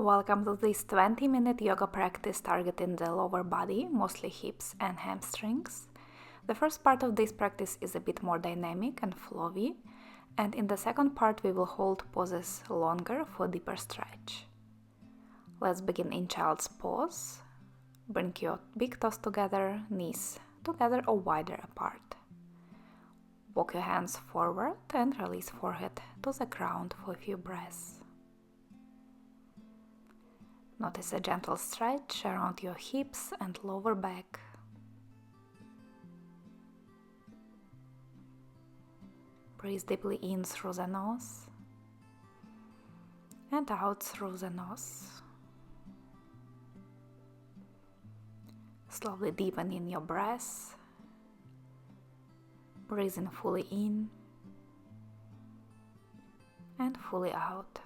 Welcome to this 20-minute yoga practice targeting the lower body, mostly hips and hamstrings. The first part of this practice is a bit more dynamic and flowy, and in the second part we will hold poses longer for deeper stretch. Let's begin in child's pose. Bring your big toes together, knees together or wider apart. Walk your hands forward and release forehead to the ground for a few breaths. Notice a gentle stretch around your hips and lower back. Breathe deeply in through the nose and out through the nose. Slowly deepen in your breath. Breathe in fully in and fully out.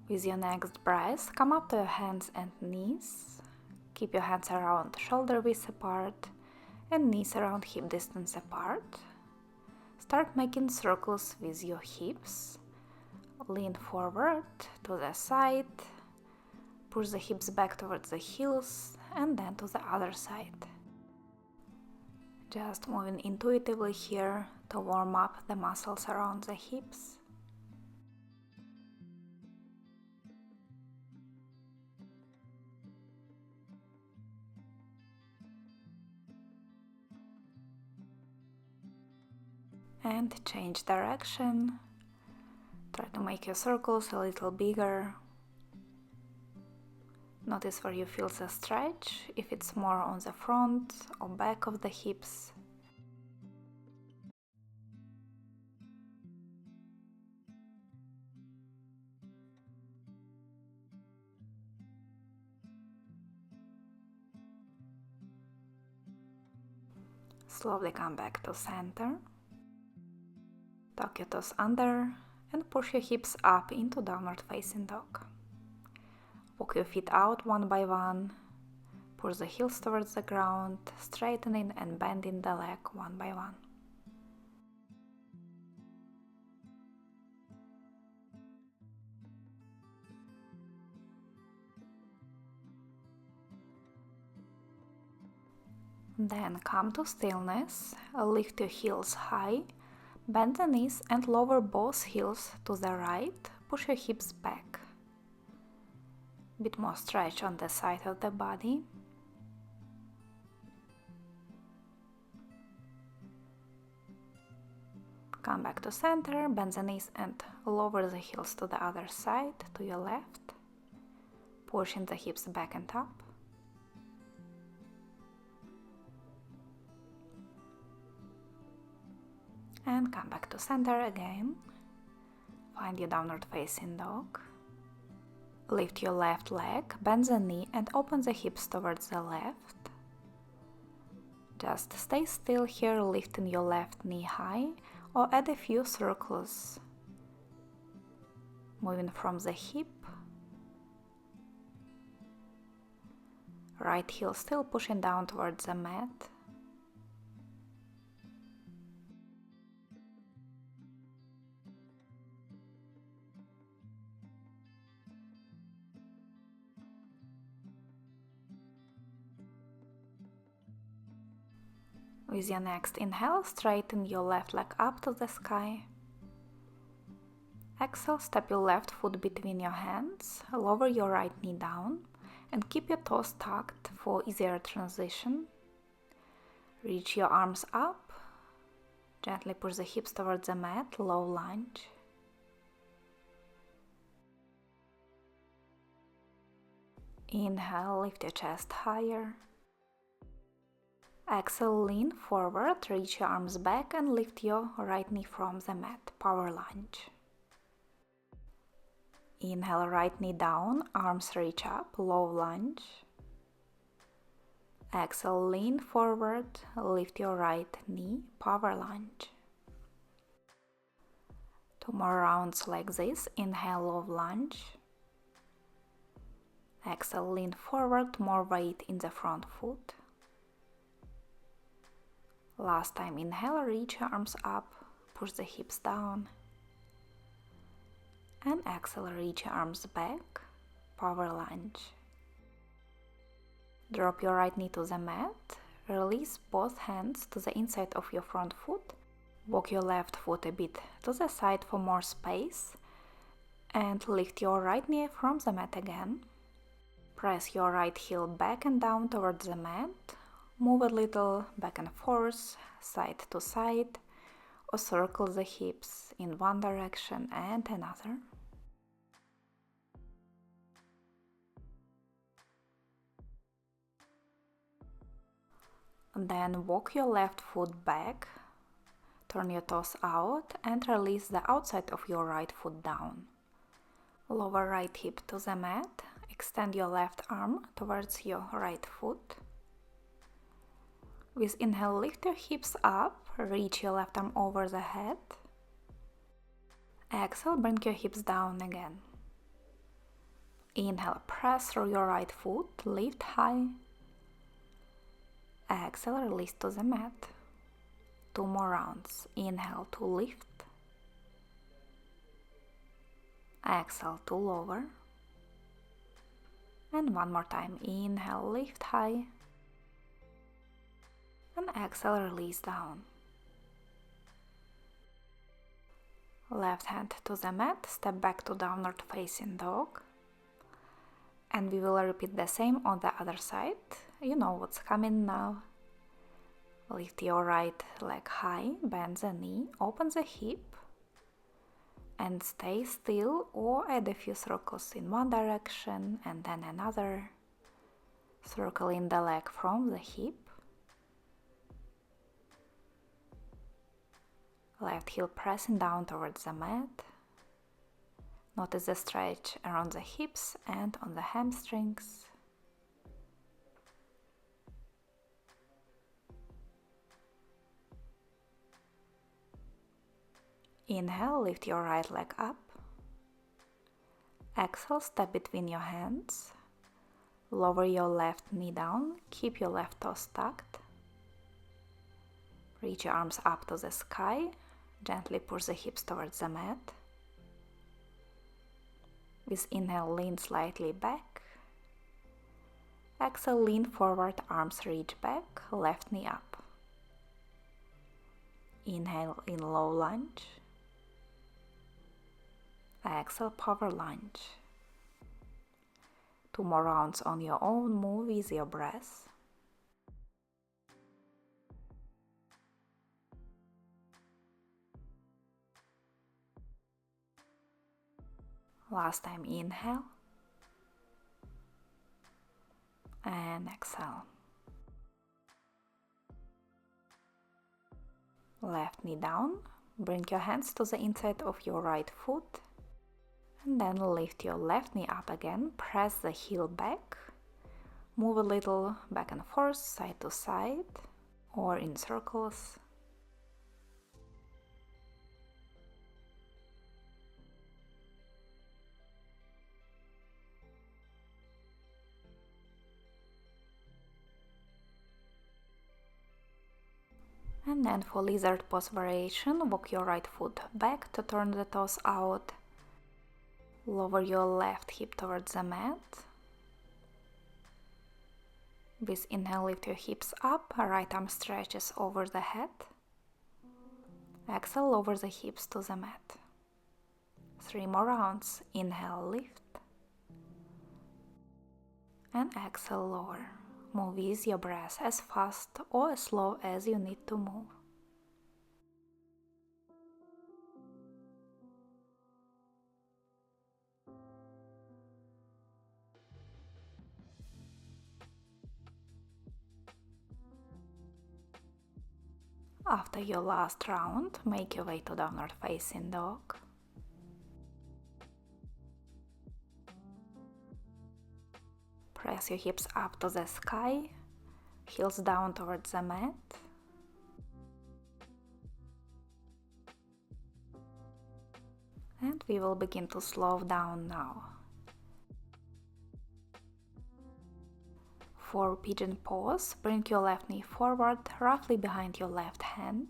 With your next breath, come up to your hands and knees. Keep your hands around shoulder width apart and knees around hip distance apart. Start making circles with your hips. Lean forward to the side. Push the hips back towards the heels and then to the other side. Just moving intuitively here to warm up the muscles around the hips. And change direction. Try to make your circles a little bigger. Notice where you feel the stretch, if it's more on the front or back of the hips. Slowly come back to center. Tuck your toes under and push your hips up into downward facing dog. Walk your feet out one by one. Push the heels towards the ground, straightening and bending the leg one by one. Then come to stillness, lift your heels high. Bend the knees and lower both heels to the right, push your hips back. Bit more stretch on the side of the body. Come back to center, bend the knees and lower the heels to the other side, to your left. Pushing the hips back and up. And come back to center again. Find your downward facing dog. Lift your left leg, bend the knee and open the hips towards the left. Just stay still here, lifting your left knee high or add a few circles. Moving from the hip. Right heel still pushing down towards the mat. With your next inhale, straighten your left leg up to the sky. Exhale, step your left foot between your hands, lower your right knee down, and keep your toes tucked for easier transition. Reach your arms up, gently push the hips towards the mat, low lunge. Inhale, lift your chest higher. Exhale, lean forward, reach your arms back and lift your right knee from the mat, power lunge. Inhale, right knee down, arms reach up, low lunge. Exhale, lean forward, lift your right knee, power lunge. 2 more rounds like this. Inhale, low lunge. Exhale, lean forward, more weight in the front foot. Last time, inhale, reach your arms up, push the hips down. And exhale, reach your arms back, power lunge. Drop your right knee to the mat, release both hands to the inside of your front foot. Walk your left foot a bit to the side for more space. And lift your right knee from the mat again. Press your right heel back and down towards the mat. Move a little back and forth, side to side, or circle the hips in one direction and another. Then walk your left foot back, turn your toes out and release the outside of your right foot down. Lower right hip to the mat, extend your left arm towards your right foot. With inhale, lift your hips up, reach your left arm over the head. Exhale, bring your hips down again. Inhale, press through your right foot, lift high. Exhale, release to the mat. 2 more rounds. Inhale to lift. Exhale to lower. And one more time. Inhale, lift high. And exhale, release down. Left hand to the mat, step back to downward facing dog. And we will repeat the same on the other side. You know what's coming now. Lift your right leg high, bend the knee, open the hip. And stay still or add a few circles in one direction and then another. Circle in the leg from the hip. Left heel pressing down towards the mat. Notice the stretch around the hips and on the hamstrings. Inhale, lift your right leg up. Exhale, step between your hands. Lower your left knee down, keep your left toes tucked. Reach your arms up to the sky. Gently push the hips towards the mat. With inhale, lean slightly back. Exhale, lean forward, arms reach back, left knee up. Inhale in low lunge. Exhale, power lunge. 2 more rounds on your own, move with your breath. Last time, inhale. And exhale. Left knee down. Bring your hands to the inside of your right foot. And then lift your left knee up again. Press the heel back. Move a little back and forth, side to side, or in circles. And then for lizard pose variation, walk your right foot back to turn the toes out. Lower your left hip towards the mat. With inhale, lift your hips up, right arm stretches over the head. Exhale, lower the hips to the mat. 3 more rounds. Inhale, lift. And exhale, lower. Move with your breath as fast or as slow as you need to move. After your last round, make your way to downward facing dog. Press your hips up to the sky, heels down towards the mat. We will begin to slow down now. For pigeon pose, bring your left knee forward, roughly behind your left hand.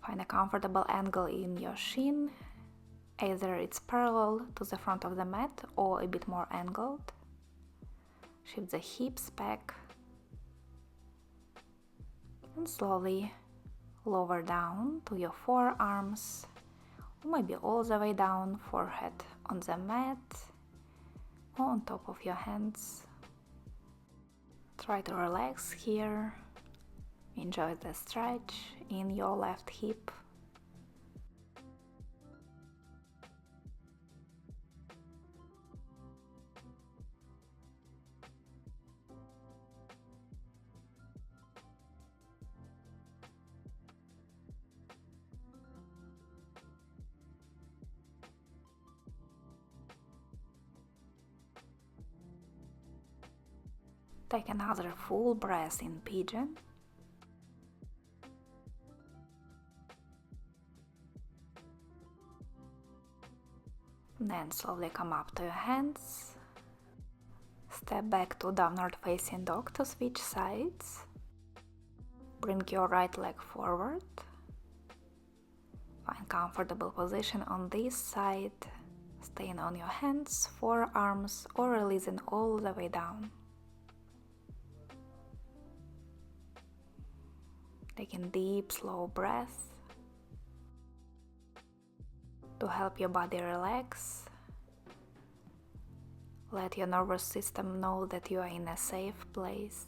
Find a comfortable angle in your shin, either it's parallel to the front of the mat or a bit more angled. Shift the hips back and slowly lower down to your forearms, or maybe all the way down, forehead on the mat or on top of your hands. Try to relax here, enjoy the stretch in your left hip. Take another full breath in Pigeon. Then slowly come up to your hands. Step back to downward facing dog to switch sides. Bring your right leg forward. Find comfortable position on this side, staying on your hands, forearms, or releasing all the way down. Taking deep, slow breaths to help your body relax. Let your nervous system know that you are in a safe place.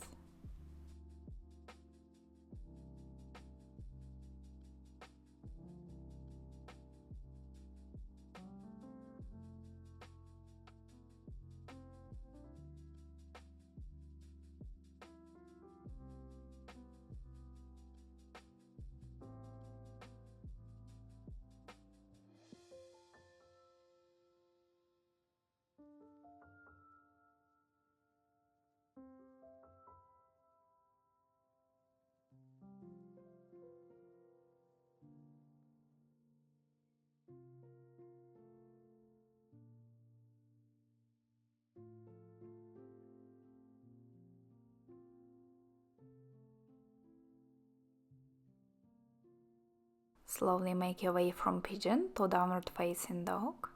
Slowly make your way from Pigeon to downward facing dog.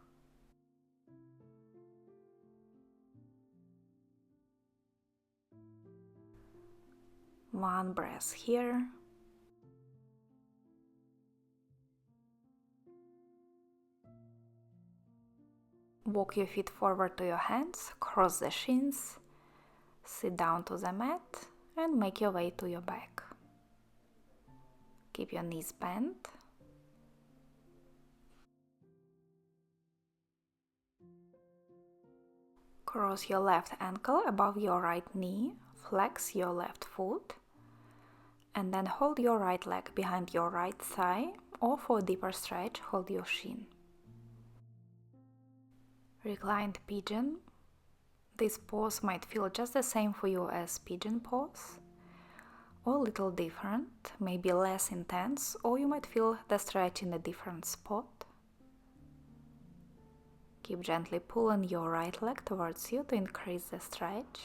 One breath here. Walk your feet forward to your hands, cross the shins, sit down to the mat and make your way to your back. Keep your knees bent. Cross your left ankle above your right knee, flex your left foot, and then hold your right leg behind your right thigh, or for a deeper stretch, hold your shin. Reclined Pigeon. This pose might feel just the same for you as Pigeon pose, or a little different, maybe less intense, or you might feel the stretch in a different spot. Keep gently pulling your right leg towards you to increase the stretch.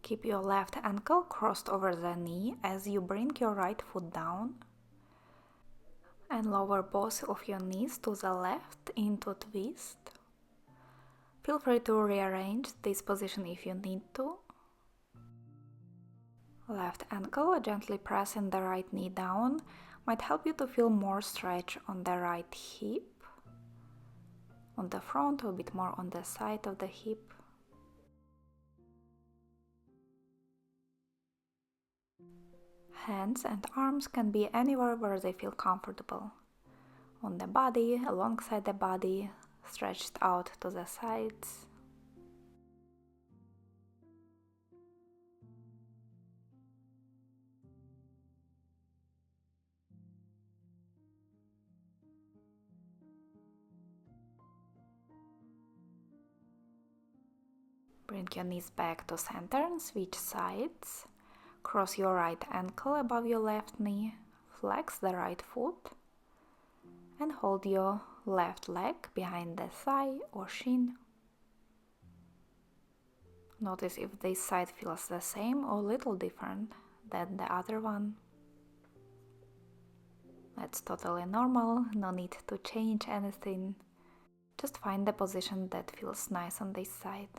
Keep your left ankle crossed over the knee as you bring your right foot down and lower both of your knees to the left into twist. Feel free to rearrange this position if you need to. Left ankle gently pressing the right knee down might help you to feel more stretch on the right hip, on the front or a bit more on the side of the hip. Hands and arms can be anywhere where they feel comfortable. On the body, alongside the body, stretched out to the sides. Bring your knees back to center and switch sides. Cross your right ankle above your left knee, flex the right foot, and hold your left leg behind the thigh or shin. Notice if this side feels the same or a little different than the other one. That's totally normal, no need to change anything. Just find the position that feels nice on this side.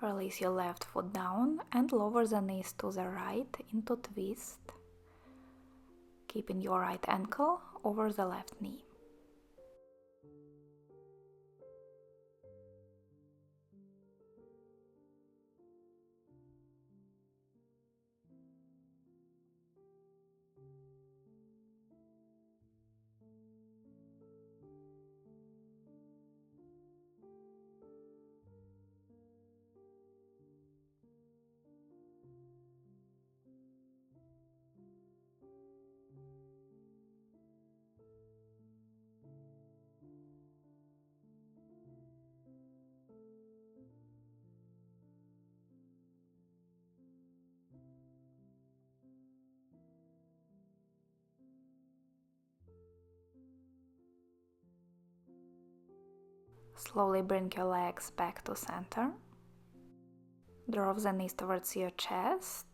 Release your left foot down and lower the knees to the right into twist, keeping your right ankle over the left knee. Slowly bring your legs back to center. Drop the knees towards your chest,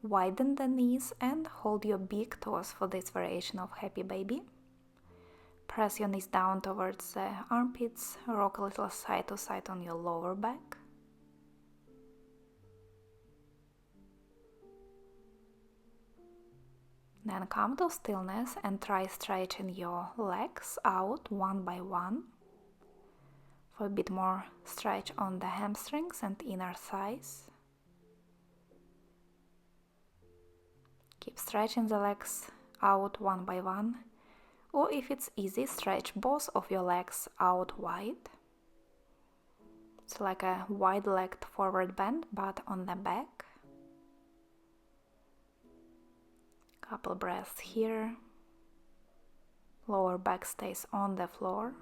widen the knees and hold your big toes for this variation of happy baby. Press your knees down towards the armpits, rock a little side to side on your lower back. Then come to stillness and try stretching your legs out one by one for a bit more stretch on the hamstrings and inner thighs. Keep stretching the legs out one by one, or if it's easy, stretch both of your legs out wide. It's like a wide-legged forward bend, but on the back. Couple breaths here. Lower back stays on the floor.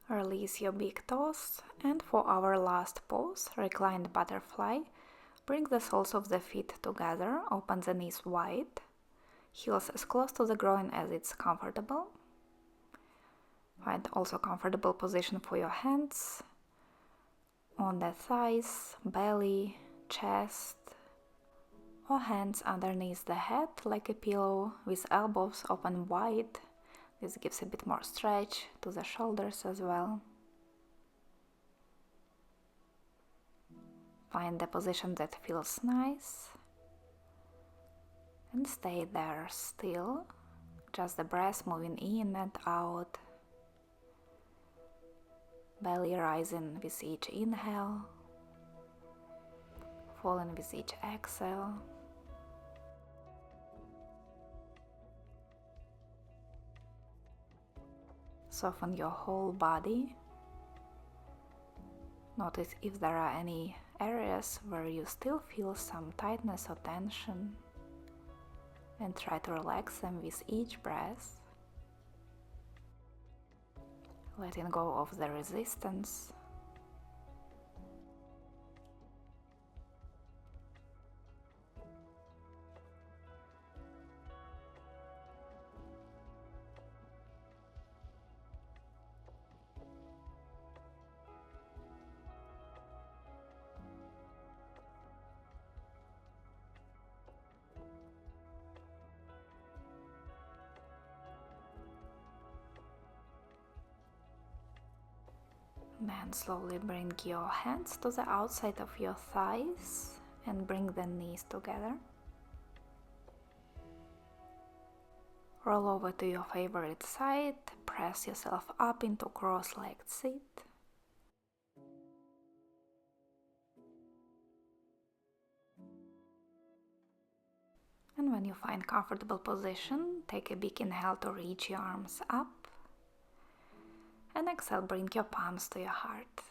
Release your big toes, and for our last pose, reclined butterfly, bring the soles of the feet together, open the knees wide, heels as close to the groin as it's comfortable. Find also comfortable position for your hands on the thighs, belly, chest, or hands underneath the head like a pillow with elbows open wide. This gives a bit more stretch to the shoulders as well. Find the position that feels nice and stay there still, just the breath moving in and out. Belly rising with each inhale, falling with each exhale. Soften your whole body. Notice if there are any areas where you still feel some tightness or tension, and try to relax them with each breath, letting go of the resistance. Then slowly bring your hands to the outside of your thighs and bring the knees together. Roll over to your favorite side, press yourself up into cross-legged seat. And when you find comfortable position, take a big inhale to reach your arms up. And exhale, bring your palms to your heart.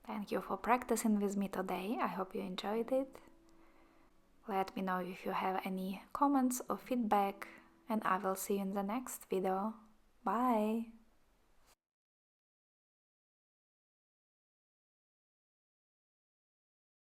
Thank you for practicing with me today. I hope you enjoyed it. Let me know if you have any comments or feedback, and I will see you in the next video. Bye!